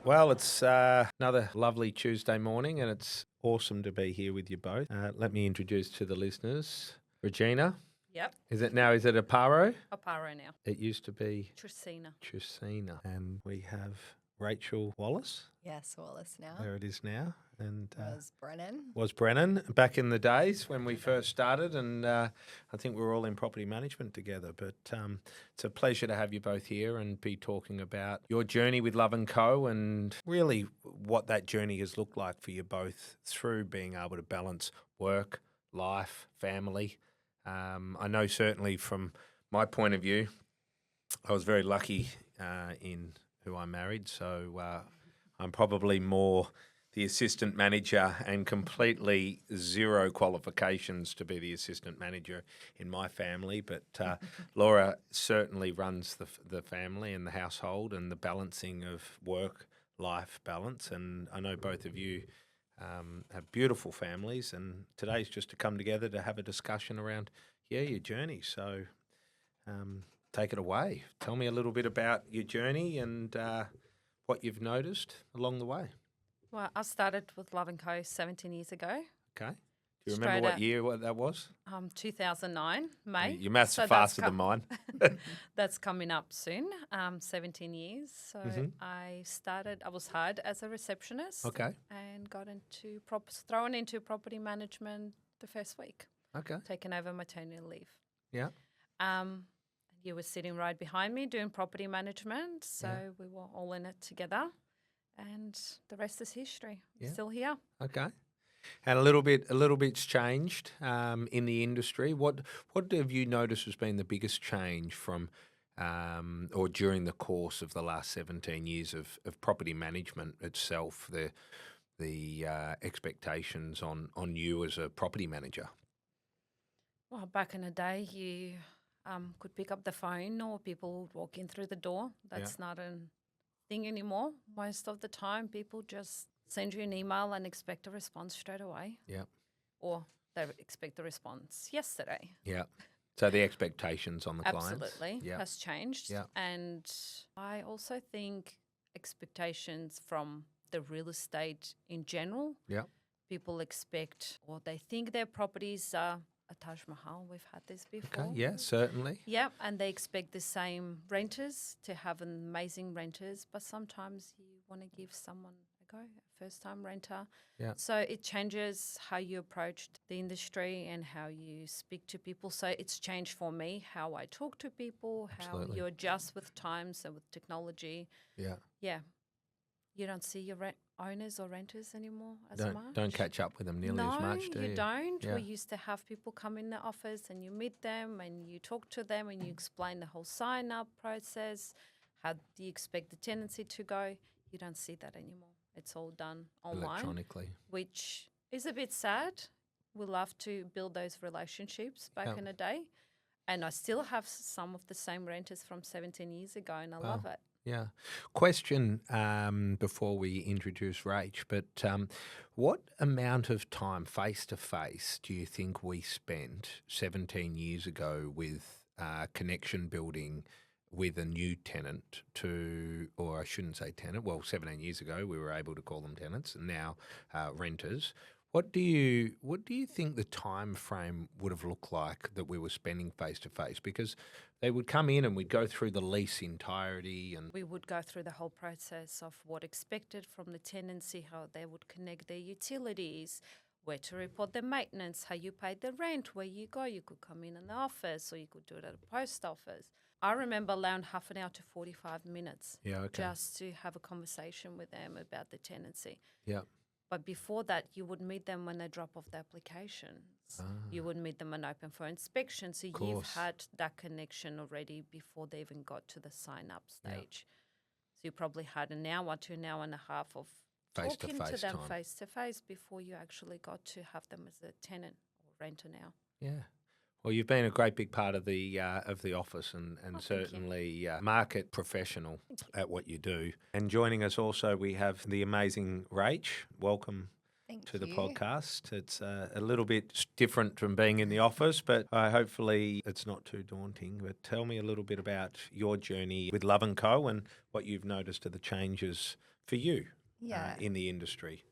Well, it's another lovely Tuesday morning, and it's awesome to be here with you both. Let me introduce to the listeners Regina. Yep. Is it Aparo? Aparo now. It used to be Tricina. And we have Rachel Wallace. Yes, Wallace now. There it is now. And Was Brennan. Brennan back in the days when we first started, and I think we were all in property management together. But it's a pleasure to have you both here and be talking about your journey with Love&Co and really what that journey has looked like for you both through being able to balance work, life, family. I know certainly from my point of view, I was very lucky in who I married, so I'm probably more the assistant manager and completely zero qualifications to be the assistant manager in my family. But Laura certainly runs the family and the household and the balancing of work-life balance. And I know both of you have beautiful families, and today's just to come together to have a discussion around, your journey. So take it away. Tell me a little bit about your journey and what you've noticed along the way. Well, I started with Love&Co 17 years ago. Okay. Do you remember what year that was? 2009, May. Your maths are faster than mine. That's coming up soon, 17 years. So I was hired as a receptionist. Okay. And got thrown into property management the first week. Okay. Taking over maternity leave. Yeah. You were sitting right behind me doing property management. So we were all in it together. And the rest is history. Yeah. Still here. Okay. And a little bit's changed in the industry. What have you noticed has been the biggest change from or during the course of the last 17 years of property management itself, the expectations on you as a property manager? Well, back in the day, you could pick up the phone or people would walk in through the door. That's not a thing anymore. Most of the time, people just send you an email and expect a response straight away. Yeah. Or they expect a response yesterday. Yeah. So the expectations on the clients. Absolutely. Has changed. Yeah. And I also think expectations from the real estate in general. Yeah. People expect or they think their properties are a Taj Mahal. We've had this before. Okay, yeah, certainly. Yeah, and they expect the same renters to have amazing renters, but sometimes you want to give someone a go, a first-time renter. Yeah. So it changes how you approach the industry and how you speak to people. So it's changed for me, how I talk to people, Absolutely. how you adjust with times and with technology. Yeah. Yeah. You don't see your owners or renters anymore as much. Don't catch up with them nearly as much, do you? No, you don't. Yeah. We used to have people come in the office and you meet them and you talk to them and you explain the whole sign-up process. How do you expect the tenancy to go? You don't see that anymore. It's all done online. Electronically. Which is a bit sad. We love to build those relationships back in the day. And I still have some of the same renters from 17 years ago and I love it. Yeah. Question before we introduce Rach, but what amount of time face-to-face do you think we spent 17 years ago with connection building with a new tenant or I shouldn't say tenant, 17 years ago we were able to call them tenants and now renters. What do you think the time frame would have looked like that we were spending face to face? Because they would come in and we'd go through the lease entirety, and we would go through the whole process of what expected from the tenancy, how they would connect their utilities, where to report the maintenance, how you paid the rent, where you go. You could come in the office or you could do it at a post office. I remember allowing half an hour to 45 minutes just to have a conversation with them about the tenancy. Yeah. But before that, you would meet them when they drop off the applications. You would meet them and open for inspection. So you've had that connection already before they even got to the sign-up stage. So you probably had an hour to an hour and a half of talking to them face-to-face before you actually got to have them as a tenant or renter now. Yeah. Well, you've been a great big part of the office and certainly market professional at what you do. And joining us also, we have the amazing Rach. Welcome to the podcast. It's a little bit different from being in the office, but hopefully it's not too daunting. But tell me a little bit about your journey with Love&Co and what you've noticed are the changes for you Yeah. in the industry?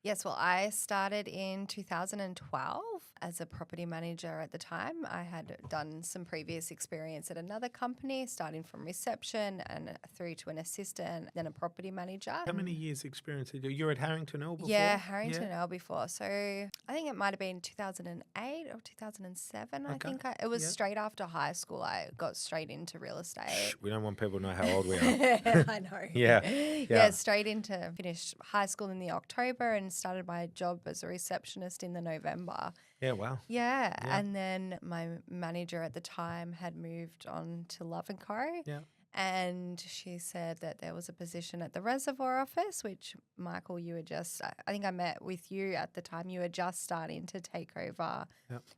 Yes, well, I started in 2012 as a property manager at the time. I had done some previous experience at another company, starting from reception and through to an assistant, then a property manager. How many years experience did you? You were at Harrington L before? Yeah, Harrington L before. So I think it might have been 2008 or 2007. Okay. I think it was Yeah. straight after high school. I got straight into real estate. Shh, we don't want people to know how old we are. I know. Yeah. Straight into finished high school in the October and started my job as a receptionist in the November. Yeah, wow. Yeah. And then my manager at the time had moved on to Love&Co. Yeah. And she said that there was a position at the reservoir office, which, Michael, you were just, I think I met with you at the time. You were just starting to take over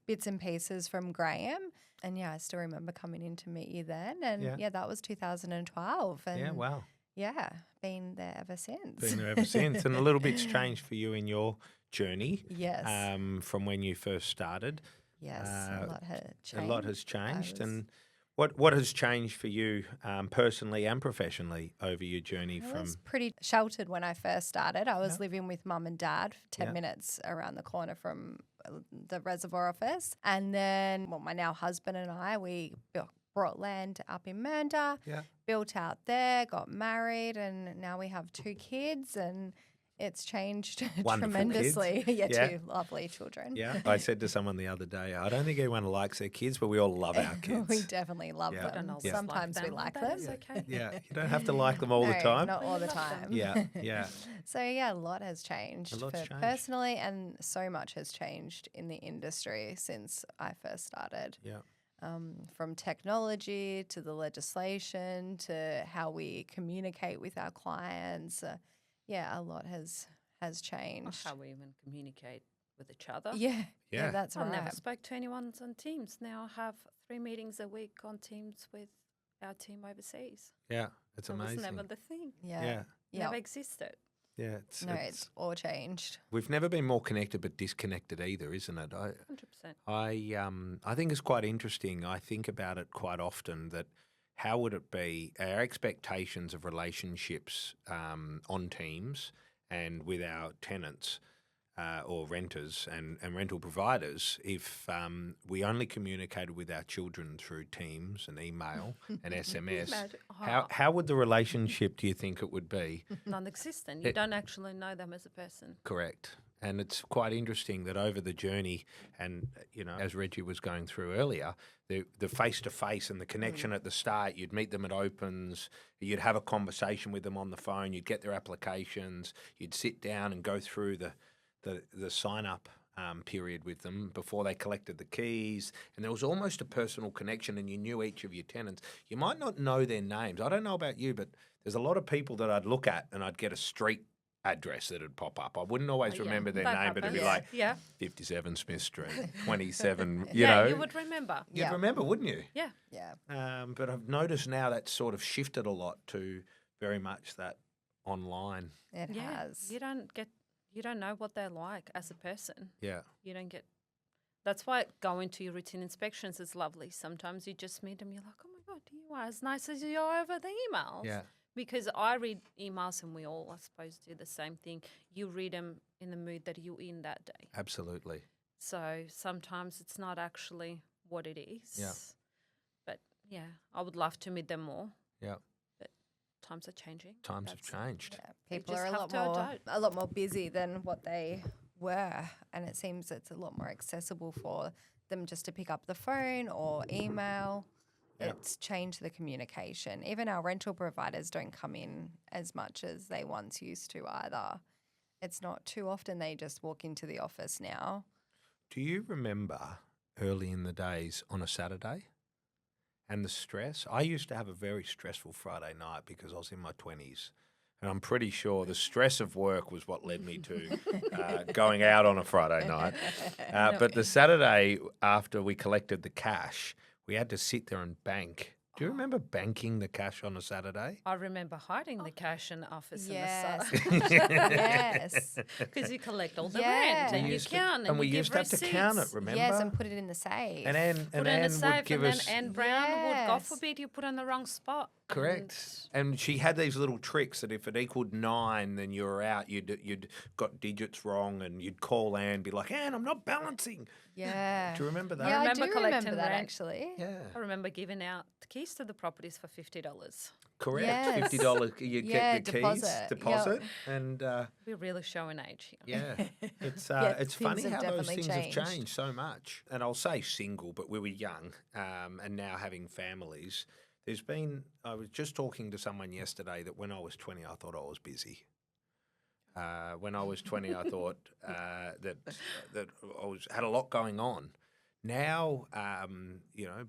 bits and pieces from Graham. And I still remember coming in to meet you then. And that was 2012. And Yeah, wow. Yeah, been there ever since. Been there ever since. And a little bit's changed for you in your journey. Yes. From when you first started. Yes, a lot has changed. A lot has changed. And what has changed for you personally and professionally over your journey I was pretty sheltered when I first started. I was living with mum and dad 10 minutes around the corner from the reservoir office. And then my now husband and I, we brought land up in Mernda, built out there, got married, and now we have 2 kids, and it's changed tremendously. Two lovely children. Yeah, I said to someone the other day, I don't think anyone likes their kids, but we all love our kids. We definitely love them. Sometimes we like them. Okay. Yeah, you don't have to like them all the time. Not all the time. Yeah. So, a lot has changed personally, and so much has changed in the industry since I first started. Yeah. From technology to the legislation to how we communicate with our clients. A lot has changed. How we even communicate with each other. Yeah, that's right. I never spoke to anyone on Teams. Now I have 3 meetings a week on Teams with our team overseas. Yeah, it's amazing. That was never the thing. Never existed. Yeah, it's all changed. We've never been more connected but disconnected either, isn't it? 100%. I think it's quite interesting. I think about it quite often that how would it be our expectations of relationships on teams and with our tenants or renters and rental providers if we only communicated with our children through Teams and email and SMS. How would the relationship, do you think it would be? Non-existent. You don't actually know them as a person. Correct. And it's quite interesting that over the journey and, as Reggie was going through earlier, the face-to-face and the connection at the start, you'd meet them at opens, you'd have a conversation with them on the phone, you'd get their applications, you'd sit down and go through the sign-up period with them before they collected the keys, and there was almost a personal connection and you knew each of your tenants. You might not know their names. I don't know about you, but there's a lot of people that I'd look at and I'd get a street address that would pop up. I wouldn't always remember their name, but it'd be like 57 Smith Street, 27, you know. You would remember. You'd remember, wouldn't you? Yeah. But I've noticed now that's sort of shifted a lot to very much that online. It has. You don't know what they're like as a person. Yeah. You don't get. That's why going to your routine inspections is lovely. Sometimes you just meet them, you're like, oh my God, you are as nice as you are over the emails. Yeah. Because I read emails and we all, I suppose, do the same thing. You read them in the mood that you're in that day. Absolutely. So sometimes it's not actually what it is. Yeah. But I would love to meet them more. Yeah. But times are changing. Times have changed. Yeah. People are a lot more busy than what they were, and it seems it's a lot more accessible for them just to pick up the phone or email. It's changed the communication. Even our rental providers don't come in as much as they once used to either. It's not too often they just walk into the office now. Do you remember early in the days on a Saturday and the stress? I used to have a very stressful Friday night because I was in my 20s. And I'm pretty sure the stress of work was what led me to going out on a Friday night. But the Saturday after we collected the cash, we had to sit there and bank. Do you remember banking the cash on a Saturday? I remember hiding the cash in the office Yes. on the Saturday. Yes. Because you collect all the rent and you count and we you used give to have to receipts. count it, remember? Yes, and put it in the safe. And Anne Put it in the would safe give and us... then Anne Brown would, God Yes. forbid, you put it in the wrong spot. Correct. And she had these little tricks that if it equaled 9, then you were out. You'd got digits wrong, and you'd call Anne, be like, Anne, I'm not balancing. Yeah. Do you remember that? Yeah, I remember do collecting remember that rent. actually. Yeah. I remember giving out the keys to the properties for $50. Correct. Yes. $50 you Yeah, get the keys, deposit. Yep. and We're really showing age here. yeah, it's Yes, it's funny things have how those definitely things have changed. changed so much. And I'll say single, but we were young, and now having families. I was just talking to someone yesterday that when I was 20, I thought I was busy. When I was 20, I thought that I had a lot going on. Now,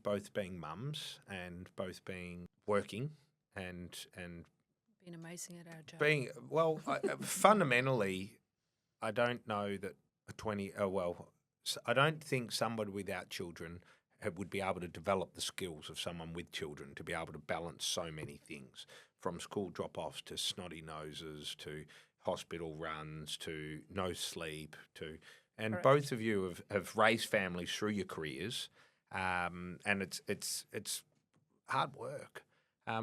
both being mums and both being working and Been amazing at our job. being fundamentally, I don't know that I don't think somebody without children would be able to develop the skills of someone with children to be able to balance so many things, from school drop-offs to snotty noses to hospital runs to no sleep and Correct. both of you have raised families through your careers, and it's hard work.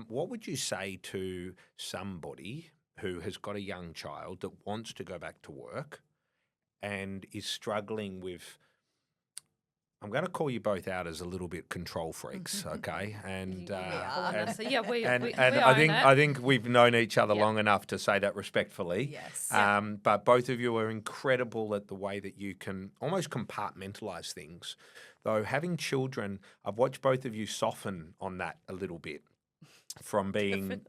What would you say to somebody who has got a young child that wants to go back to work and is struggling with, I'm going to call you both out as a little bit control freaks, okay? And So yeah, we and we I own it. think we've known each other long enough to say that respectfully. Yes. But both of you are incredible at the way that you can almost compartmentalize things. Though having children, I've watched both of you soften on that a little bit from being,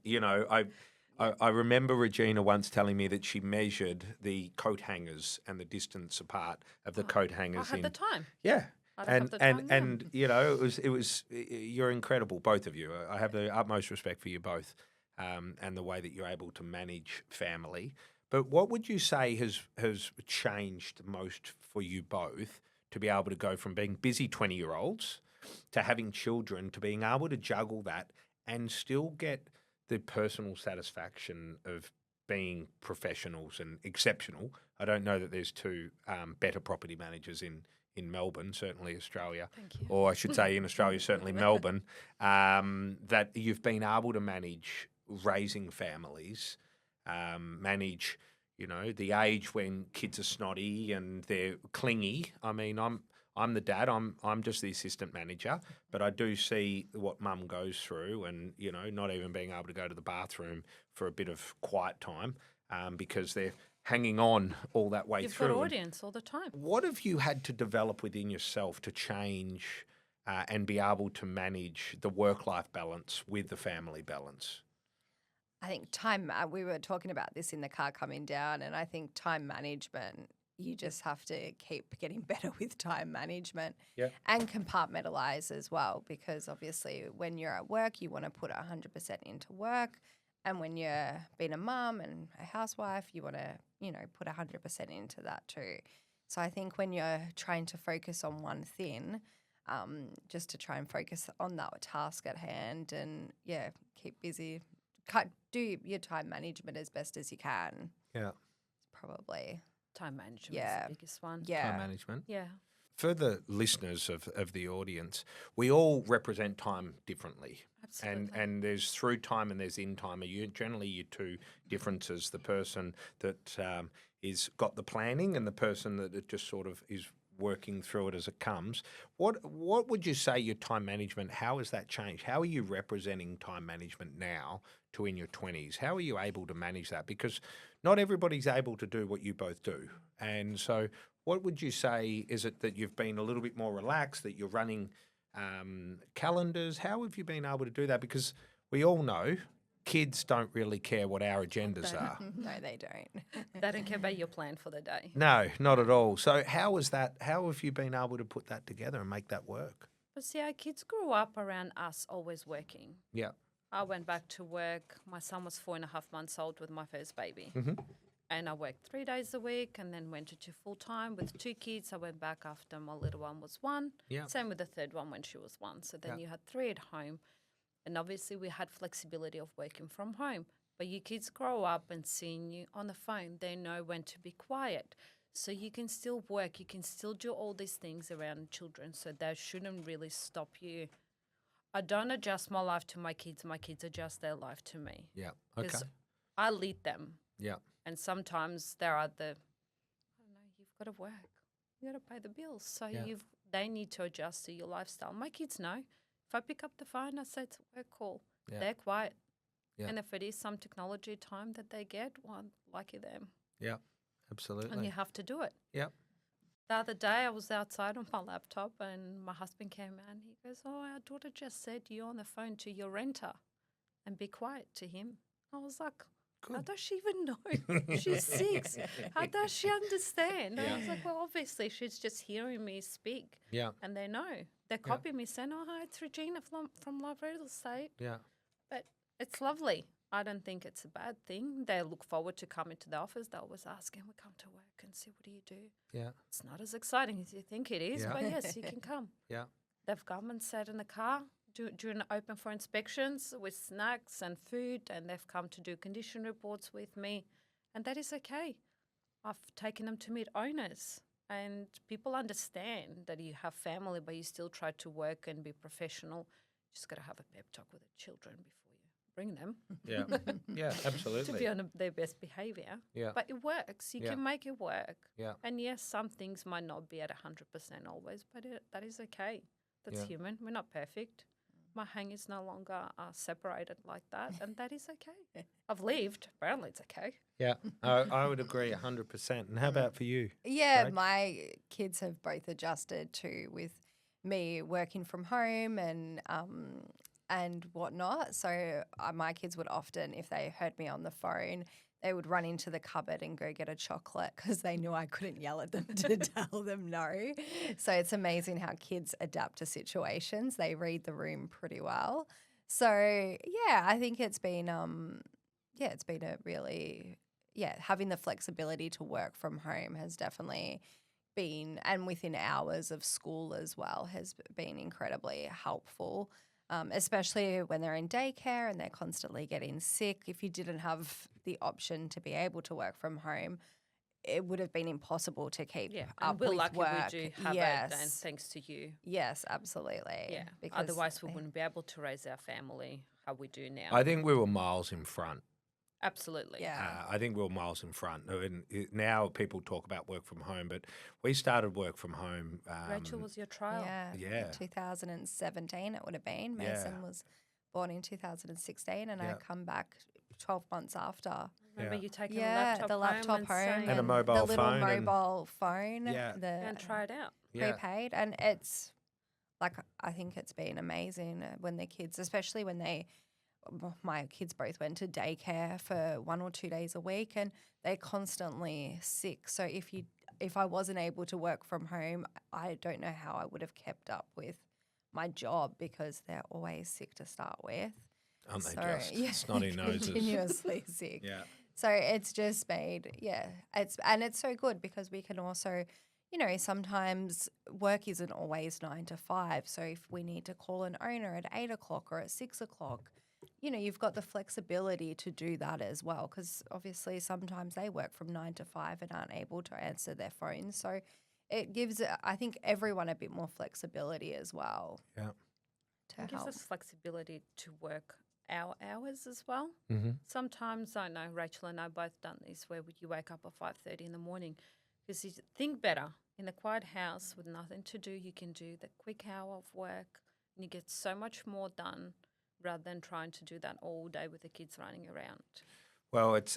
I remember Regina once telling me that she measured the coat hangers and the distance apart of the coat hangers. I had the time. Yeah. I don't have the time now. It was you're incredible, both of you. I have the utmost respect for you both, and the way that you're able to manage family. But what would you say has changed most for you both to be able to go from being busy 20-year-olds to having children, to being able to juggle that and still get the personal satisfaction of being professionals and exceptional? I don't know that there's two better property managers in Melbourne, certainly Australia, Thank you. or I should say in Australia, certainly Melbourne, that you've been able to manage raising families, manage, the age when kids are snotty and they're clingy. I mean, I'm the dad. I'm just the assistant manager, but I do see what mum goes through, and not even being able to go to the bathroom for a bit of quiet time because they're hanging on all that way You've through. got audience all the time. What have you had to develop within yourself to change and be able to manage the work-life balance with the family balance? I think we were talking about this in the car coming down, and I think time management, you just have to keep getting better with time management and compartmentalize as well, because obviously when you're at work, you want to put 100% into work. And when you're being a mum and a housewife, you want to, put 100% into that too. So I think when you're trying to focus on one thing, just to try and focus on that task at hand and, keep busy, do your time management as best as you can. Yeah. Probably. Time management is the biggest one. Yeah. Time management. Yeah. For the listeners of the audience, we all represent time differently. Absolutely. And there's through time and there's in time. Generally your two differences, the person that is got the planning and the person that it just sort of is working through it as it comes. What would you say your time management, how has that changed? How are you representing time management now to in your 20s? How are you able to manage that? Because not everybody's able to do what you both do. And so what would you say, is it that you've been a little bit more relaxed, that you're running calendars? How have you been able to do that? Because we all know kids don't really care what our agendas are. No, they don't. They don't care about your plan for the day. No, not at all. So how have you been able to put that together and make that work? But see, our kids grew up around us always working. Yeah. I went back to work. My son was 4.5 months old with my first baby. Mm-hmm. And I worked 3 days a week and then went to full-time with 2 kids. I went back after my little one was 1. Yeah. Same with the third one when she was 1. So then you had 3 at home. And obviously we had flexibility of working from home. But your kids grow up and seeing you on the phone, they know when to be quiet. So you can still work. You can still do all these things around children. So that shouldn't really stop you I don't adjust my life to my kids adjust their life to me. Yeah. Okay. Because I lead them. Yeah. And sometimes there are I don't know, you've got to work. You got to pay the bills. So they need to adjust to your lifestyle. My kids know. If I pick up the phone, I say it's a work call. Yeah. They're quiet. Yeah. And if it is some technology time that they get, well, lucky them. Yeah. Absolutely. And you have to do it. Yeah. The other day I was outside on my laptop and my husband came out and he goes, "Oh, our daughter just said you're on the phone to your renter and be quiet to him." I was like, Good. how does she even know? She's 6. How does she understand? I was like, well, obviously she's just hearing me speak. Yeah. And they know. They copy me saying, "Oh, hi, it's Regina from Love Real Estate." Yeah. But it's lovely. I don't think it's a bad thing. They look forward to coming to the office. They always ask, "Can we come to work and see what do you do?" Yeah. It's not as exciting as you think it is, but yes, you can come. Yeah. They've come and sat in the car during open for inspections with snacks and food, and they've come to do condition reports with me, and that is okay. I've taken them to meet owners, and people understand that you have family, but you still try to work and be professional. You just got to have a pep talk with the children before you bring them. Yeah. Yeah. Absolutely. To be on their best behaviour. Yeah. But it works. You can make it work. Yeah. And yes, some things might not be at 100% always, but that is okay. That's human. We're not perfect. My hang is no longer separated like that, and that is okay. I've lived. Apparently it's okay. Yeah. I would agree 100%. And how about for you? Yeah, Rach? my kids have both adjusted to with me working from home and whatnot. So my kids would often, if they heard me on the phone, they would run into the cupboard and go get a chocolate because they knew I couldn't yell at them to tell them no. So it's amazing how kids adapt to situations. They read the room pretty well. So yeah, I think it's been it's been a really having the flexibility to work from home has definitely been, and within hours of school as well, has been incredibly helpful. Especially when they're in daycare and they're constantly getting sick. If you didn't have the option to be able to work from home, it would have been impossible to keep up we're with lucky work. we do have it, and thanks to you. Yes, absolutely. Yeah, because otherwise we wouldn't be able to raise our family how we do now. I think we were miles in front. Absolutely. Yeah. I think we were miles in front. And now people talk about work from home, but we started work from home. Rachel was your trial. Yeah. 2017 it would have been. Mason was born in 2016 and I come back 12 months after. Remember you taking the laptop home and a mobile the little phone mobile phone. And try it out. Prepaid. And it's like, I think it's been amazing when the kids, especially when my kids both went to daycare for 1 or 2 days a week and they're constantly sick. So if I wasn't able to work from home, I don't know how I would have kept up with my job because they're always sick to start with. Aren't they just snotty noses? Continuously sick. Yeah. So it's just made, it's so good because we can also, sometimes work isn't always 9 to 5. So if we need to call an owner at 8 o'clock or at 6 o'clock, you've got the flexibility to do that as well because obviously sometimes they work from 9 to 5 and aren't able to answer their phones. So it gives, I think, everyone a bit more flexibility as well. Yeah. It gives us flexibility to work our hours as well. Mm-hmm. Sometimes, I know Rachel and I both done this where you wake up at 5:30 in the morning because you think better. In a quiet house with nothing to do, you can do the quick hour of work and you get so much more done rather than trying to do that all day with the kids running around. Well, it's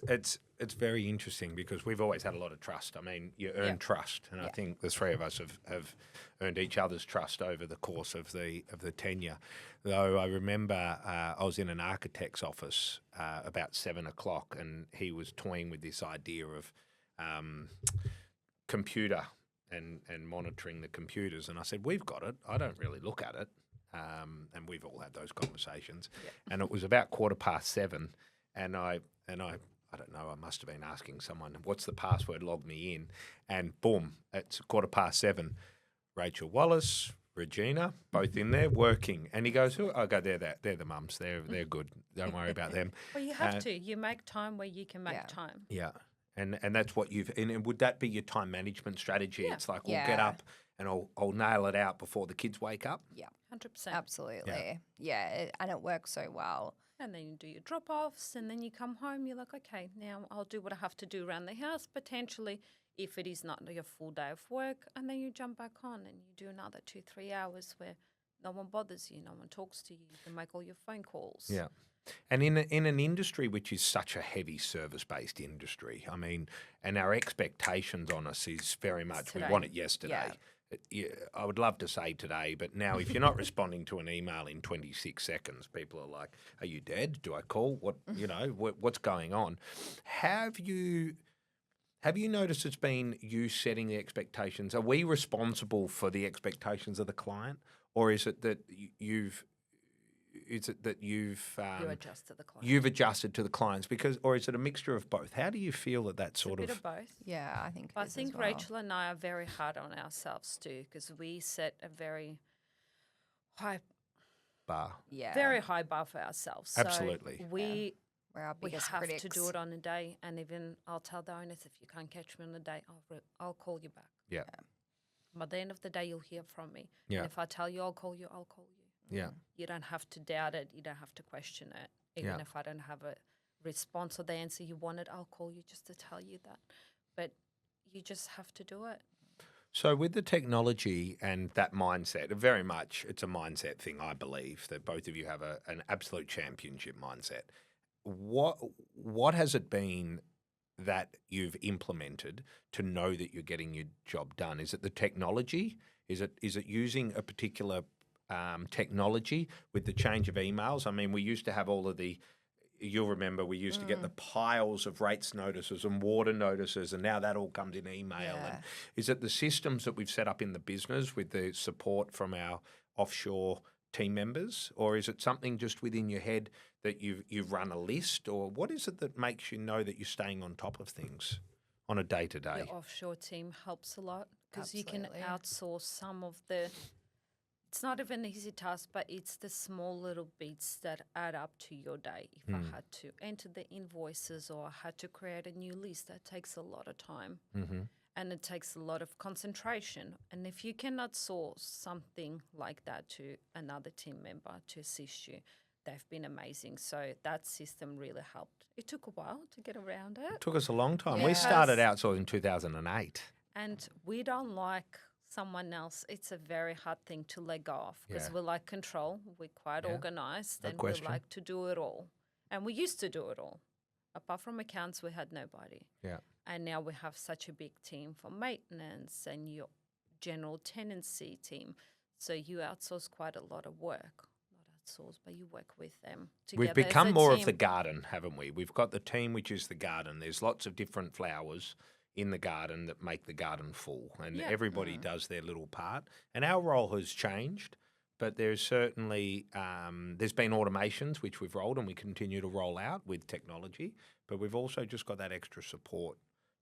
very interesting because we've always had a lot of trust. I mean, you earn trust, and I think the three of us have earned each other's trust over the course of the tenure. Though I remember I was in an architect's office about 7 o'clock, and he was toying with this idea of computer and monitoring the computers, and I said, "We've got it. I don't really look at it." And we've all had those conversations. Yeah. And it was about 7:15, and I don't know, I must have been asking someone, what's the password, log me in, and boom, it's 7:15. Rachel Wallace, Regina, both in there working. And he goes, "Oh, I go, they're the mums, they're good, don't worry about them." Well, you have to. You make time where you can make time. Yeah. And that's what and would that be your time management strategy? Yeah. It's like, we'll get up and I'll nail it out before the kids wake up. Yeah, 100%. absolutely. Yeah, and it works so well. And then you do your drop-offs, and then you come home, you're like, okay, now I'll do what I have to do around the house, potentially, if it is not your full day of work, and then you jump back on and you do another 2-3 hours where no one bothers you, no one talks to you, you can make all your phone calls. Yeah. And in an industry which is such a heavy service-based industry, I mean, and our expectations on us is very much, we want it yesterday. Yeah, I would love to say today, but now if you're not responding to an email in 26 seconds, people are like, are you dead? Do I call? What's going on? Have you noticed it's been you setting the expectations? Are we responsible for the expectations of the client, or is it that you've you adjust to the client. You've adjusted to the clients or is it a mixture of both? How do you feel that sort of? It's a bit of both. Yeah, I think. I think Rachel and I are very hard on ourselves too, because we set a very high bar. Yeah. Very high bar for ourselves. Absolutely. So we're our biggest have critics. to do it on a day, and even I'll tell the owners, if you can't catch me on a day, I'll call you back. Yeah. By the end of the day, you'll hear from me. Yeah. And if I tell you I'll call you, I'll call you. Yeah. You don't have to doubt it. You don't have to question it. Even if I don't have a response or the answer you wanted, I'll call you just to tell you that. But you just have to do it. So with the technology and that mindset, very much it's a mindset thing, I believe, that both of you have an absolute championship mindset. What has it been that you've implemented to know that you're getting your job done? Is it the technology? Is it using a particular technology with the change of emails? I mean, we used to have all of you'll remember we used to get the piles of rates notices and water notices, and now that all comes in email. Yeah. And is it the systems that we've set up in the business with the support from our offshore team members, or is it something just within your head that you've run a list, or what is it that makes you know that you're staying on top of things on a day-to-day? Your offshore team helps a lot because you can Absolutely. outsource some of the. It's not even an easy task, but it's the small little bits that add up to your day. If I had to enter the invoices or I had to create a new list, that takes a lot of time. Mm-hmm. And it takes a lot of concentration. And if you cannot source something like that to another team member to assist you, they've been amazing. So that system really helped. It took a while to get around it. It took us a long time. Yeah. We started outsourcing in 2008. And we don't like someone else. It's a very hard thing to let go of because we like control. We're quite organized and we like to do it all. And we used to do it all. Apart from accounts, we had nobody. Yeah. And now we have such a big team for maintenance and your general tenancy team. So you outsource quite a lot of work. Not outsource, but you work with them together. We've become more of the garden, haven't we? We've got the team, which is the garden. There's lots of different flowers in the garden that make the garden full, and everybody does their little part. And our role has changed, but there's certainly there's been automations which we've rolled and we continue to roll out with technology, but we've also just got that extra support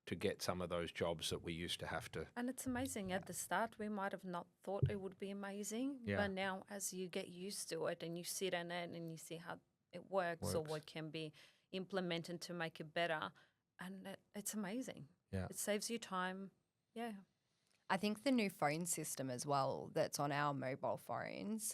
to get some of those jobs that we used to have to. And it's amazing. At the start, we might have not thought it would be amazing, but now as you get used to it and you sit in it and you see how it works. Or what can be implemented to make it better, and it's amazing. Yeah. It saves you time. Yeah. I think the new phone system as well that's on our mobile phones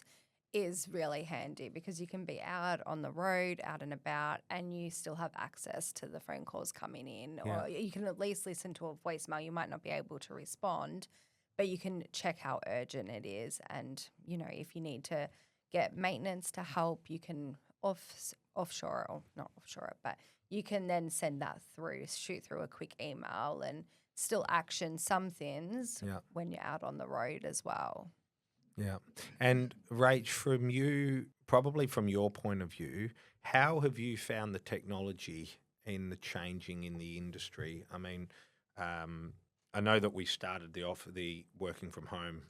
is really handy because you can be out on the road, out and about, and you still have access to the phone calls coming in. Or you can at least listen to a voicemail. You might not be able to respond, but you can check how urgent it is. And, you know, if you need to get maintenance to help, you can offshore it, or not offshore it, but you can then send that through, shoot through a quick email and still action some things when you're out on the road as well. Yeah. And Rach, from you, probably from your point of view, how have you found the technology in the changing in the industry? I mean, I know that we started the working from home,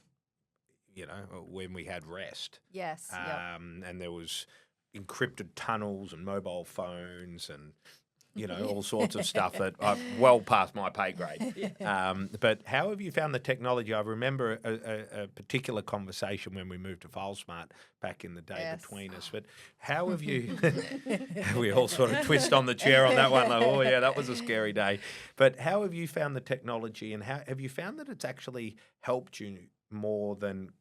you know, when we had rest. Yes. And there was encrypted tunnels and mobile phones and, you know, all sorts of stuff that are well past my pay grade. But how have you found the technology? I remember a particular conversation when we moved to FileSmart back in the day between us. But how have you – we all sort of twist on the chair on that one. Like, oh, yeah, that was a scary day. But how have you found the technology, and how have you found that it's actually helped you more than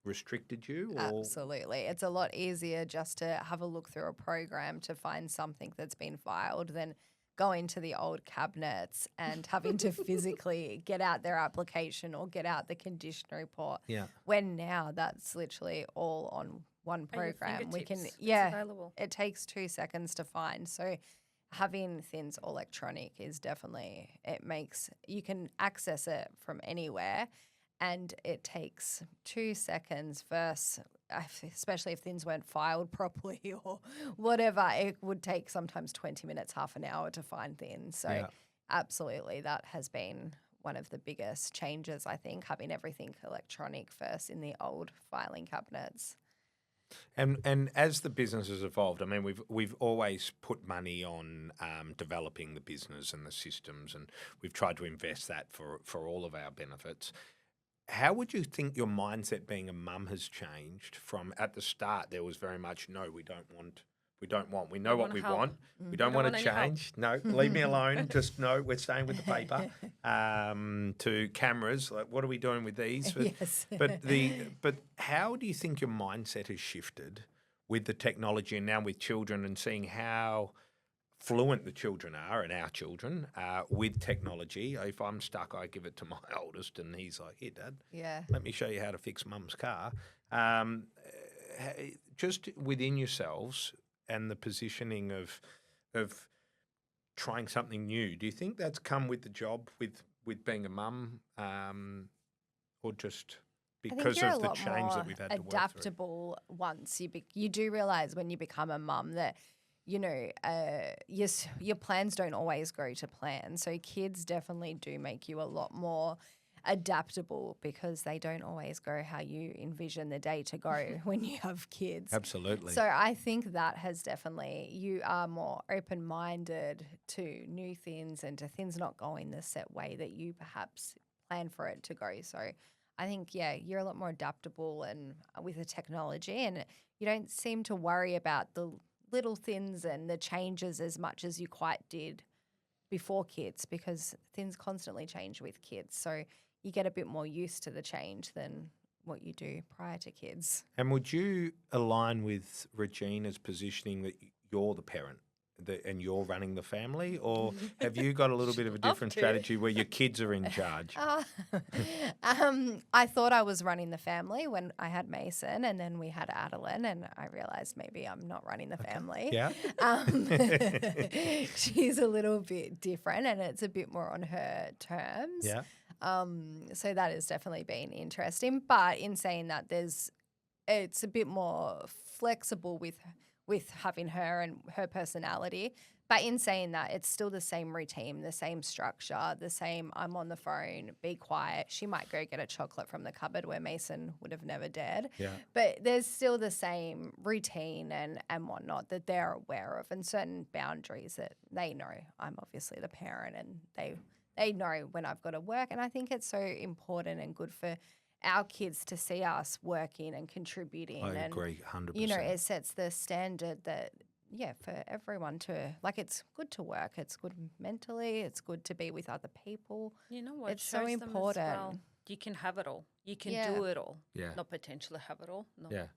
restricted you? Or? Absolutely. It's a lot easier just to have a look through a program to find something that's been filed than going to the old cabinets and having to physically get out their application or get out the condition report. Yeah. When now that's literally all on one program. We can, It's yeah, available. it takes 2 seconds to find. So having things electronic is definitely, it makes, you can access it from anywhere. And it takes 2 seconds versus, especially if things weren't filed properly or whatever, it would take sometimes 20 minutes, half an hour to find things. So absolutely, that has been one of the biggest changes, I think, having everything electronic versus in the old filing cabinets. And as the business has evolved, I mean, we've always put money on developing the business and the systems, and we've tried to invest that for all of our benefits. How would you think your mindset being a mum has changed from at the start? There was very much, no, we know what we want. We don't want to change. No, leave me alone. Just no, we're staying with the paper. To cameras, like what are we doing with these? But, Yes. but how do you think your mindset has shifted with the technology and now with children and seeing how fluent the children are and our children with technology? If I'm stuck, I give it to my oldest and he's like, here, Dad, let me show you how to fix Mum's car. Just within yourselves and the positioning of trying something new, do you think that's come with the job with being a mum or just because of the change that we've had to work through? Adaptable once you do realize when you become a mum that yes, your plans don't always go to plan. So kids definitely do make you a lot more adaptable because they don't always go how you envision the day to go when you have kids. Absolutely. So I think that has definitely, you are more open-minded to new things and to things not going the set way that you perhaps plan for it to go. So I think, you're a lot more adaptable and with the technology, and you don't seem to worry about the little things and the changes as much as you quite did before kids, because things constantly change with kids. So you get a bit more used to the change than what you do prior to kids. And would you align with Regina's positioning that you're the parent and you're running the family, or have you got a little bit of a different strategy where your kids are in charge? I thought I was running the family when I had Mason, and then we had Adeline, and I realized maybe I'm not running the family. Yeah. She's a little bit different, and it's a bit more on her terms. Yeah. So that has definitely been interesting. But in saying that, it's a bit more flexible with having her and her personality. But in saying that, it's still the same routine, the same structure, the same I'm on the phone, be quiet. She might go get a chocolate from the cupboard where Mason would have never dared. Yeah. But there's still the same routine and whatnot that they're aware of, and certain boundaries that they know. I'm obviously the parent, and they know when I've got to work. And I think it's so important and good for our kids to see us working and contributing. I agree, 100%. It sets the standard that, for everyone to, it's good to work. It's good mentally. It's good to be with other people. You know what? It's so important. Well. You can have it all. You can do it all. Yeah. Not potentially have it all. No. Yeah. I mean,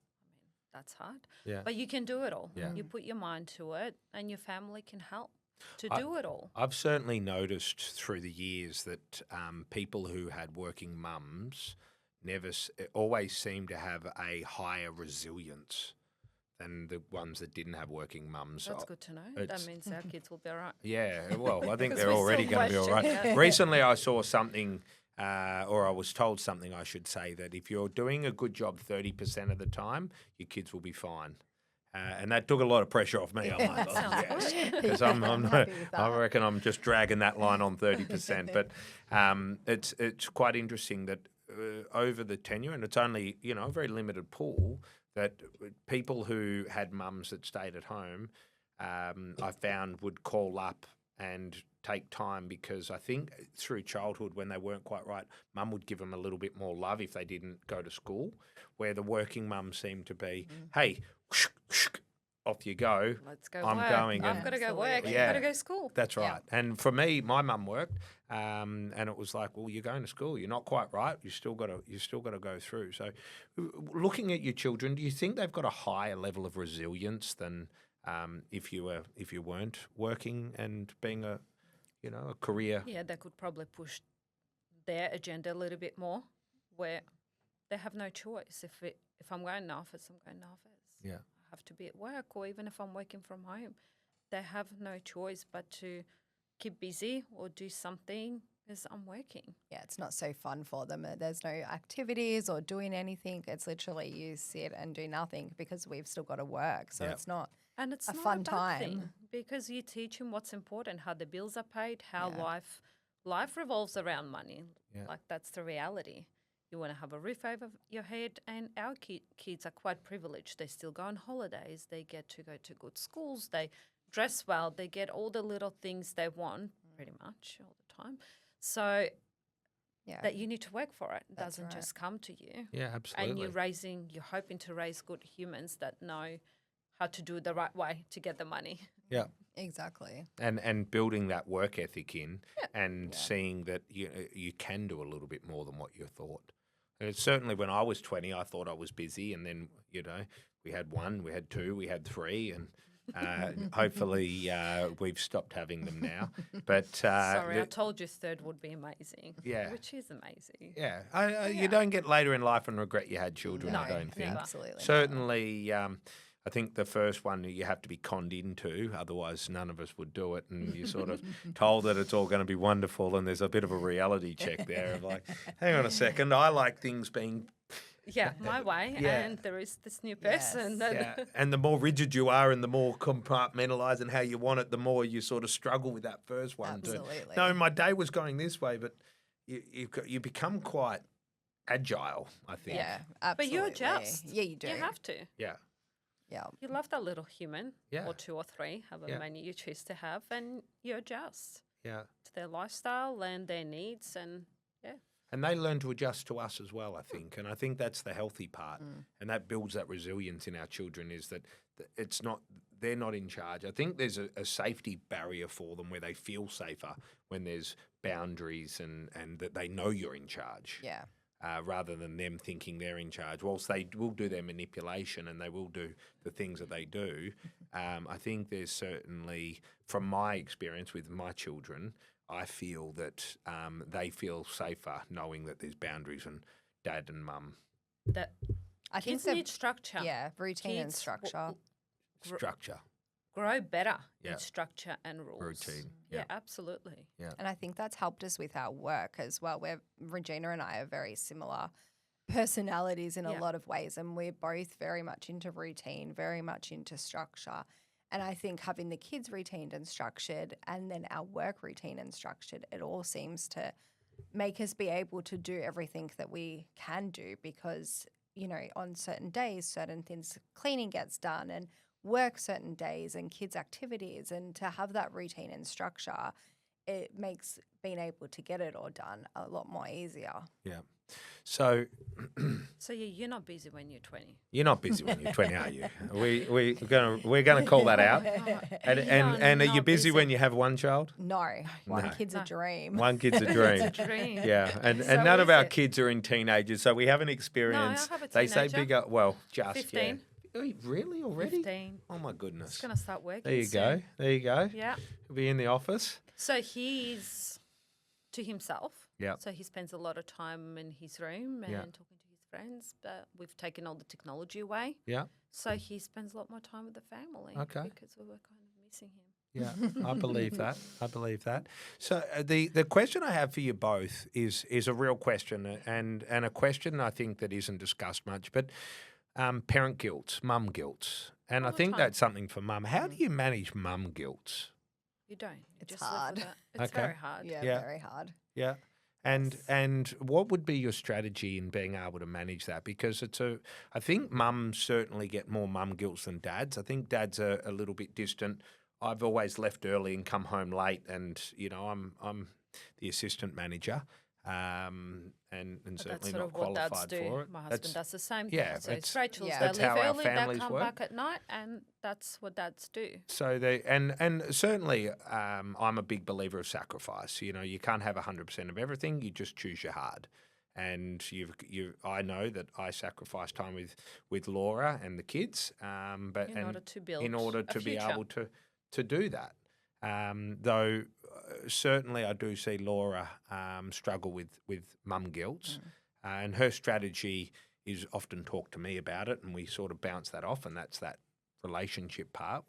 that's hard. Yeah. But you can do it all. Yeah. You put your mind to it, and your family can help to do it all. I've certainly noticed through the years that people who had working mums always seem to have a higher resilience than the ones that didn't have working mums. That's good to know. That means our kids will be all right. Yeah, well, I think they're already going to be all right. Recently I saw something, or I was told something, I should say, that if you're doing a good job 30% of the time, your kids will be fine. And that took a lot of pressure off me. I'm like, yes, because I reckon I'm just dragging that line on 30%. But it's quite interesting that over the tenure, and it's only a very limited pool, that people who had mums that stayed at home, I found would call up and take time, because I think through childhood when they weren't quite right, mum would give them a little bit more love if they didn't go to school, where the working mums seemed to be, hey, off you go. Let's go I'm work. going. I've got to go work. Absolutely. You've got to go to school. That's right. And for me, my mum worked, and it was like, well, you're going to school. You're not quite right. You still got to go through. So, looking at your children, do you think they've got a higher level of resilience than if you weren't working and being a career? Yeah, they could probably push their agenda a little bit more, where they have no choice. If I'm going to office, I'm going to office. Yeah. I have to be at work, or even if I'm working from home, they have no choice but to keep busy or do something because I'm working. Yeah, it's not so fun for them. There's no activities or doing anything. It's literally you sit and do nothing because we've still got to work. So it's not And it's a not fun a bad time. thing because you teach them what's important, how the bills are paid, how Yeah. life revolves around money. Yeah. Like that's the reality. You want to have a roof over your head, and our kids are quite privileged. They still go on holidays. They get to go to good schools. They dress well. They get all the little things they want pretty much all the time. So Yeah. that you need to work for it. It That's doesn't right. just come to you. Yeah, absolutely. And you're hoping to raise good humans that know how to do it the right way to get the money. Yeah. Exactly. And building that work ethic in and Yeah. seeing that you can do a little bit more than what you thought. And it's certainly when I was 20, I thought I was busy, and then we had 1, we had 2, we had 3, and hopefully we've stopped having them now. But Sorry, I told you third would be amazing. Yeah. Which is amazing. yeah, you don't get later in life and regret you had children. No, I don't think. never. Absolutely. Certainly, I think the first one you have to be conned into, otherwise none of us would do it. And you're sort of told that it's all going to be wonderful, and there's a bit of a reality check there of like, hang on a second, I like things being Yeah, my way. Yeah. And there is this new person. That yeah. And the more rigid you are and the more compartmentalised and how you want it, the more you sort of struggle with that first one. Absolutely. No, my day was going this way, but you become quite agile, I think. Yeah, But absolutely. you adjust. Yeah, you do. You have to. Yeah. Yeah. You love that little human, Yeah. or 2 or 3, however Yeah. many you choose to have, and you adjust Yeah. to their lifestyle and their needs, and And they learn to adjust to us as well, I think. And I think that's the healthy part. And that builds that resilience in our children, is that they're not in charge. I think there's a safety barrier for them where they feel safer when there's boundaries and that they know you're in charge. Yeah. Rather than them thinking they're in charge. Whilst they will do their manipulation and they will do the things that they do, I think there's certainly, from my experience with my children, I feel that they feel safer knowing that there's boundaries and dad and mum. that I think kids the need structure. yeah, routine and Kids structure. Structure. Grow better Yeah. in structure and rules. Routine, Yeah, yeah. absolutely. And I think that's helped us with our work as well. Regina and I are very similar personalities in a Yeah. lot of ways, and we're both very much into routine, very much into structure. And I think having the kids routine and structured, and then our work routine and structured, it all seems to make us be able to do everything that we can do because, on certain days, certain things, cleaning gets done and work certain days and kids' activities. And to have that routine and structure, it makes being able to get it all done a lot more easier. Yeah. So So you're not busy when you're 20. you're not busy when you're 20, are you? We're gonna call that out. And are you not busy busy. when you have one child? No, one No. kid's a dream. One kid's a dream. Dream. Yeah, and So none of is our it? kids are in teenagers, so we haven't experienced. have a They say teenager. bigger. Well, just 15. Yeah. Oh, really already? 15. Oh my goodness. It's going to start working There you soon. go. There you go. Yeah. He'll be in the office. So he's to himself. Yeah. So he spends a lot of time in his room and Yeah. talking to his friends, but we've taken all the technology away. Yeah. So he spends a lot more time with the family. Okay. Because we were kind of missing him. Yeah, I believe that. I believe that. So the question I have for you both is a real question, and a question I think that isn't discussed much, but parent guilt, mum guilt, and All I the think time. that's something for mum. How do you manage mum guilt? You don't. You It's just live hard. with it. It's Okay. very hard. Yeah, Yeah. very hard. Yeah. And what would be your strategy in being able to manage that? Because I think mums certainly get more mum guilt than dads. I think dads are a little bit distant. I've always left early and come home late, and I'm the assistant manager. and But that's certainly sort not of what dads qualified do. for it. My husband does the same thing. Yeah, So it's Rachel's. yeah. They That's leave how our early, they families come work. back at night, and that's what dads do. So they and certainly I'm a big believer of sacrifice. You know, you can't have 100% of everything. You just choose your hard. And I know that I sacrifice time with Laura and the kids, but In order to build in order a to be future. able to do that. Though certainly I do see Laura struggle with mum guilt, and her strategy is often talk to me about it, and we sort of bounce that off, and that's that relationship part.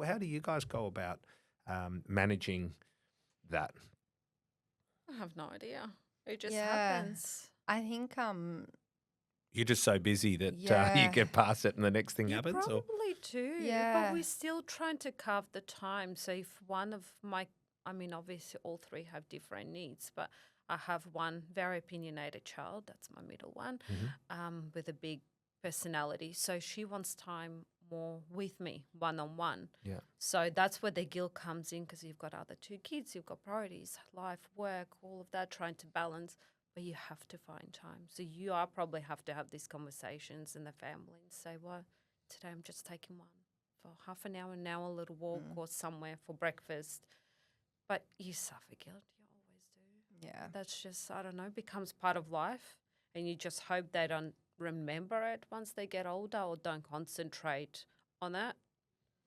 How do you guys go about managing that? I have no idea. It just Yeah. happens. I think You're just so busy that you Yeah. get past it and the next thing You happens? Or? probably do. Yeah. But we're still trying to carve the time. So if one of obviously all three have different needs, but I have one very opinionated child, that's my middle one, with a big personality. So she wants time more with me, one-on-one. Yeah. So that's where the guilt comes in, because you've got other two kids, you've got priorities, life, work, all of that, trying to balance. But you have to find time. So you probably have to have these conversations in the family and say, well, today I'm just taking one for half an hour, now a little walk or somewhere for breakfast. But you suffer guilt. You always do. yeah. That's just, I don't know, becomes part of life. And you just hope they don't remember it once they get older, or don't concentrate on that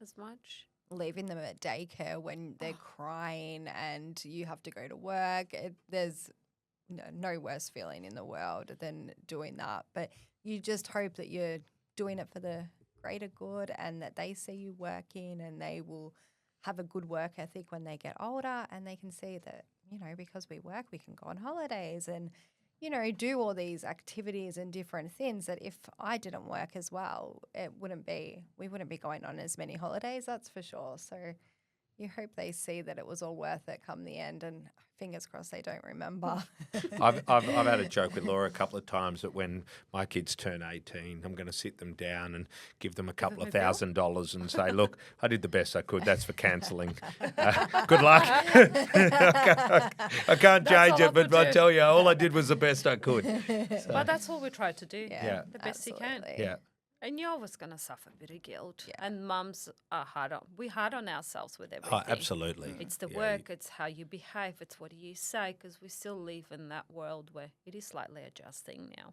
as much. Leaving them at daycare when they're crying and you have to go to work. There's no worse feeling in the world than doing that. But you just hope that you're doing it for the greater good, and that they see you working, and they will have a good work ethic when they get older, and they can see that, because we work, we can go on holidays and, do all these activities and different things that if I didn't work as well, we wouldn't be going on as many holidays, that's for sure. So you hope they see that it was all worth it come the end, and fingers crossed they don't remember. I've had a joke with Laura a couple of times that when my kids turn 18, I'm going to sit them down and give them a couple of $1,000 and say, look, I did the best I could. That's for cancelling. Good luck. I can't change it, but I tell you, all I did was the best I could. So, But that's all we try to do. Yeah. The best you can. Absolutely. yeah. And you're always going to suffer a bit of guilt. Yeah. And mums are we're hard on ourselves with everything. Oh, absolutely. It's the Yeah, work, it's how you behave, it's what you say, because we still live in that world where it is slightly adjusting now,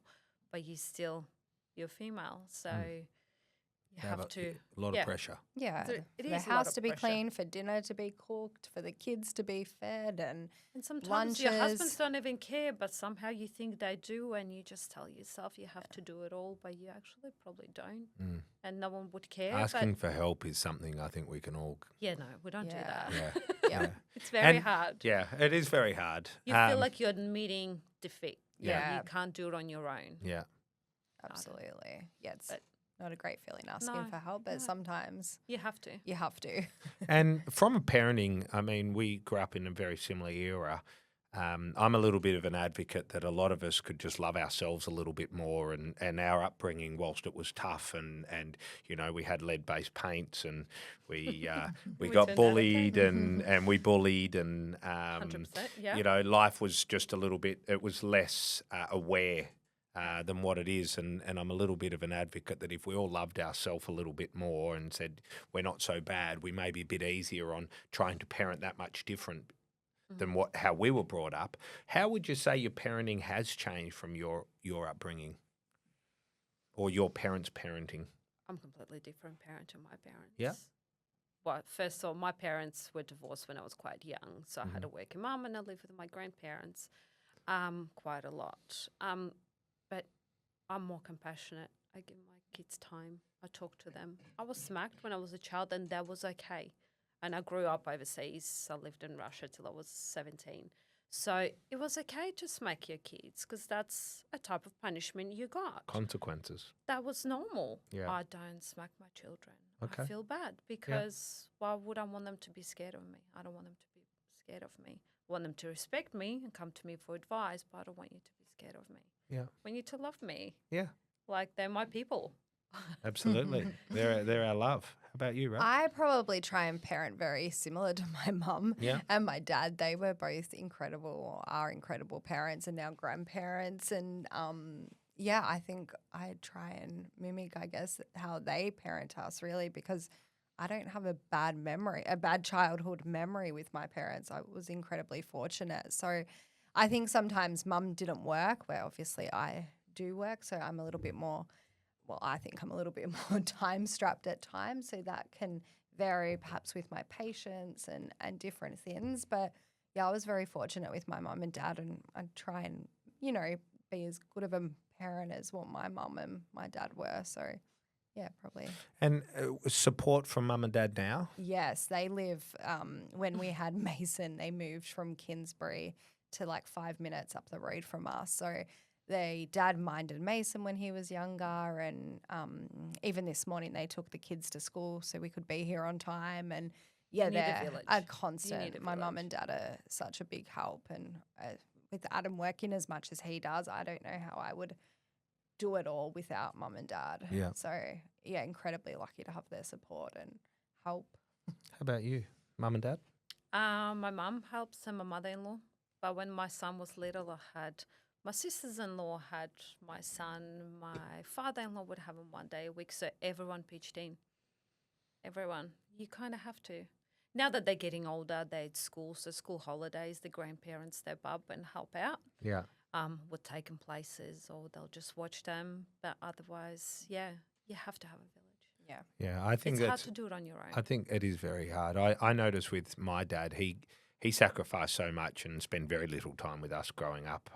but you're female, so you have to. A lot of pressure. Yeah, So for it the is a lot house of to be pressure. clean, for dinner to be cooked, for the kids to be fed, and sometimes your husbands lunches. don't even care, but somehow you think they do, and you just tell yourself you have to do it all, but you actually probably don't, and no one would care. Asking for help is something I think we can all. Yeah, no, we don't do Yeah. that. Yeah. It's very And- hard. Yeah, it is very hard. You feel like you're admitting defeat. Yeah. You can't do it on your own. Yeah. Absolutely. Yeah, it's But- not a great feeling asking No, for help, but sometimes You have to. you have to. And from a parenting, I mean, we grew up in a very similar era. I'm a little bit of an advocate that a lot of us could just love ourselves a little bit more, and our upbringing, whilst it was tough and we had lead-based paints and we We got turned out bullied and we bullied and 100%, yeah. life was just a little bit, it was less aware than what it is, and I'm a little bit of an advocate that if we all loved ourselves a little bit more and said we're not so bad, we may be a bit easier on trying to parent that much different than how we were brought up. How would you say your parenting has changed from your upbringing or your parents' parenting? I'm completely different parent to my parents. Yeah. Well, first of all, my parents were divorced when I was quite young, so I had a working mum and I lived with my grandparents quite a lot. But I'm more compassionate. I give my kids time. I talk to them. I was smacked when I was a child, and that was okay. And I grew up overseas. I lived in Russia till I was 17. So it was okay to smack your kids, because that's a type of punishment you got. Consequences. That was normal. Yeah. I don't smack my children. Okay. I feel bad, because why would I want them to be scared of me? I don't want them to be scared of me. I want them to respect me and come to me for advice, but I don't want you to be scared of me. Yeah. I want you to love me. Yeah. Like they're my people. Absolutely. They're our love. How about you, Rach? I probably try and parent very similar to my mum and my dad. They were both incredible, are incredible parents and now grandparents. And I think I try and mimic, I guess, how they parent us really, because I don't have a bad childhood memory with my parents. I was incredibly fortunate. So I think sometimes mum didn't work, where obviously I do work. So I'm a little bit more, I think I'm a little bit more time strapped at times. So that can vary perhaps with my patience and different things. But yeah, I was very fortunate with my mum and dad, and I try and, be as good of a parent as what my mum and my dad were. So yeah, probably. And support from mum and dad now? Yes, they live, when we had Mason, they moved from Kingsbury to like 5 minutes up the road from us. So dad minded Mason when he was younger, and even this morning they took the kids to school so we could be here on time. And yeah, they're a constant. My mum and dad are such a big help, and with Adam working as much as he does, I don't know how I would do it all without mum and dad. Yeah. So yeah, incredibly lucky to have their support and help. How about you, mum and dad? My mum helps and my mother-in-law. But when my son was little, my sisters-in-law had my son. My father-in-law would have him one day a week. So everyone pitched in. Everyone. You kind of have to. Now that they're getting older, they're at school, so school holidays, the grandparents step up and help out. Yeah. Would take them places, or they'll just watch them. But otherwise, yeah, you have to have a village. Yeah. Yeah, I think it's hard to do it on your own. I think it is very hard. I noticed with my dad, he sacrificed so much and spent very little time with us growing up.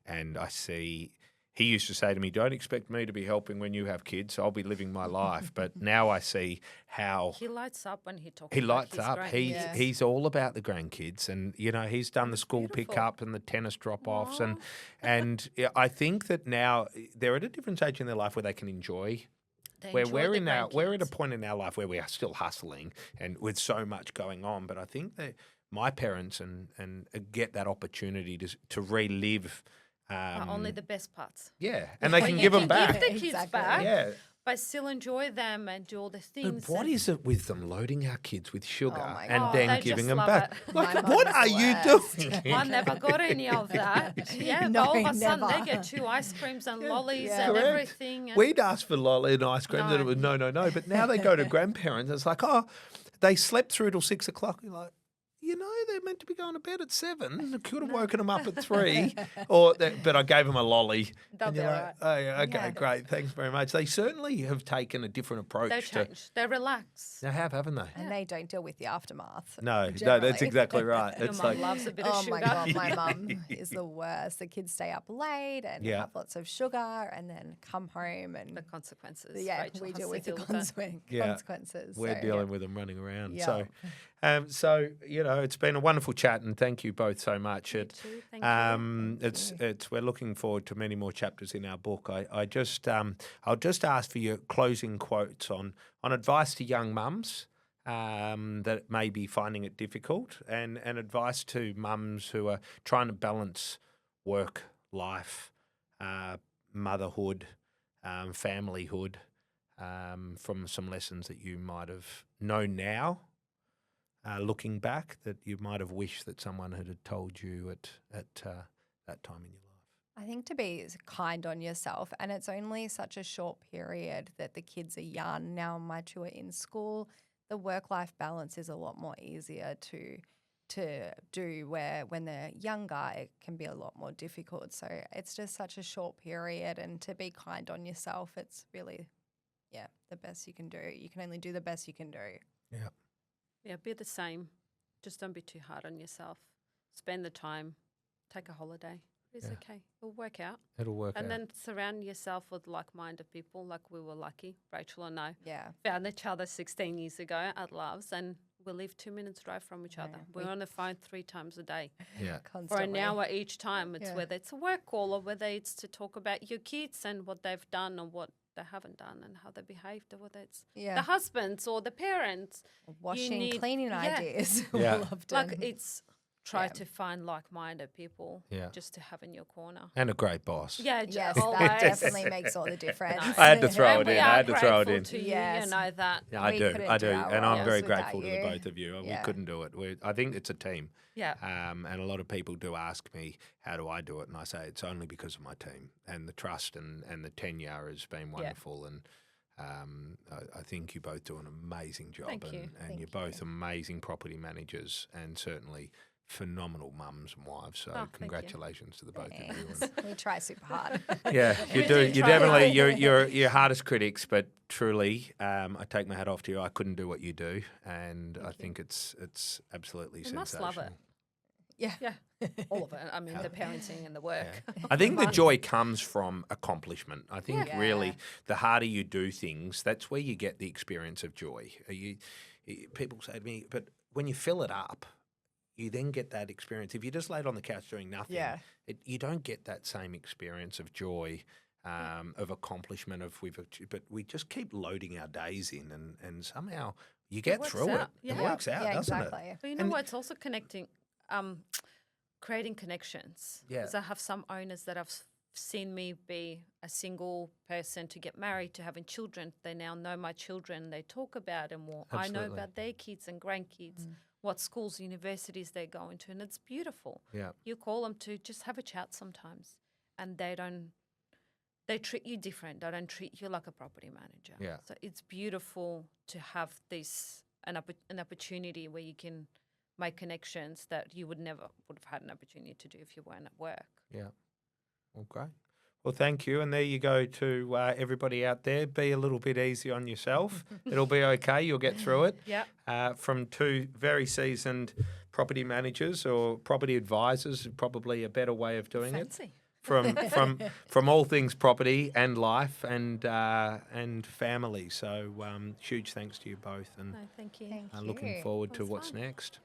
And I see he used to say to me, "Don't expect me to be helping when you have kids. I'll be living my life." But now I see how he lights up when he talks. He lights up. He's all about the grandkids, and he's done the school pickup and the tennis drop-offs, and I think that now they're at a different stage in their life where they can enjoy. We're at a point in our life where we are still hustling and with so much going on. But I think that my parents and get that opportunity to relive. Only the best parts. Yeah, and they can give them back. Give the kids back. Yeah. But still enjoy them and do all the things. But what is it with them loading our kids with sugar my and God. then They giving just them love back? it. Like, My what mum are is you the doing? I never got any of that. Yeah, No, but all of a sudden never. they get 2 ice creams and lollies Yeah. and Correct. everything. And We'd ask for lolly and ice cream. No. That it was no. But now they go to grandparents. It's like, they slept through till 6 o'clock. You're like, they're meant to be going to bed at 7. I could have woken them up at 3, but I gave them a lolly. They'll and be you're all like, oh, yeah, okay, great, thanks very much. They certainly have taken a different approach. they change. They relax. They have, haven't they? And they don't deal with the aftermath. No, generally. that's exactly right. Your It's mum like, loves a bit of Oh sugar. my God, my mum is the worst. The kids stay up late and Yeah. have lots of sugar and then come home and The consequences. yeah, Rachel we has deal to with the deal with that. Yeah. consequences. we're So, dealing with them running around. Yeah. So, it's been a wonderful chat, and thank you both so much. You too. Thank you. We're looking forward to many more chapters in our book. I'll just ask for your closing quotes on advice to young mums that may be finding it difficult, and advice to mums who are trying to balance work, life, motherhood, familyhood, from some lessons that you might have known now. Looking back, that you might have wished that someone had told you at that time in your life? I think to be kind on yourself, and it's only such a short period that the kids are young. Now my 2 are in school. The work-life balance is a lot more easier to do, where when they're younger it can be a lot more difficult. So it's just such a short period, and to be kind on yourself, it's really, the best you can do. You can only do the best you can do. Yeah. Yeah, be the same. Just don't be too hard on yourself. Spend the time. Take a holiday. It's okay. It'll work out. It'll work out. And then surround yourself with like-minded people, like we were lucky, Rachel and I. Yeah. Found each other 16 years ago at Love's, and we live 2 minutes drive from each other. We're on the phone 3 times a day. Yeah. For Constantly. an hour each time. It's Yeah. whether it's a work call or whether it's to talk about your kids and what they've done or what they haven't done and how they behaved, or whether it's Yeah. the husbands or the parents. Washing, need- cleaning yeah. ideas. Yeah. We'll often. Like it's try to find like-minded people Yeah. just to have in your corner. And a great boss. Yeah, Yes, always. that definitely makes all the difference. I had to throw And it we in. I are had to throw it grateful in. to you, Yes. you know that. Yeah, I We do. couldn't I do do. our And I'm roles very without grateful to the you. both of you. We Yeah. couldn't do it. I think it's a team. Yeah. And a lot of people do ask me, how do I do it? And I say, it's only because of my team and the trust and the tenure has been wonderful. And I think you both do an amazing job. Thank you. And Thank you're both amazing property managers and certainly phenomenal mums and wives. So thank you. congratulations to the both of you. Thanks. We try super hard. Yeah, you We do. do You try definitely hard. you're hardest critics, but truly, I take my hat off to you. I couldn't do what you do, and I think it's absolutely You must sensational. love it. Yeah. Yeah, all of it. I mean, the parenting and the work. I think the joy comes from accomplishment. I think Yeah. really the harder you do things, that's where you get the experience of joy. People say to me, but when you fill it up, you then get that experience. If you just laid on the couch doing nothing, Yeah. you don't get that same experience of joy, of accomplishment. But we just keep loading our days in, and somehow you get works through out. it. It Yeah. works out, Yeah, doesn't exactly. it? But you know And- what? It's also connecting, creating connections. Yeah. Because I have some owners that have seen me be a single person to get married, to having children. They now know my children. They talk about them more. I know Absolutely. about their kids and grandkids, what schools, universities they're going to, and it's beautiful. Yeah. You call them to just have a chat sometimes, and they treat you different. They don't treat you like a property manager. Yeah. So it's beautiful to have an opportunity where you can make connections that you would have had an opportunity to do if you weren't at work. Yeah. Well, great. Well, thank you. And there you go to everybody out there. Be a little bit easy on yourself. It'll be okay. You'll get through it. Yeah. From two very seasoned property managers or property advisors, probably a better way of doing it. Fancy. From all things property and life and family. So huge thanks to you both, and No, thank you. Thank looking you. forward to was what's fun. next.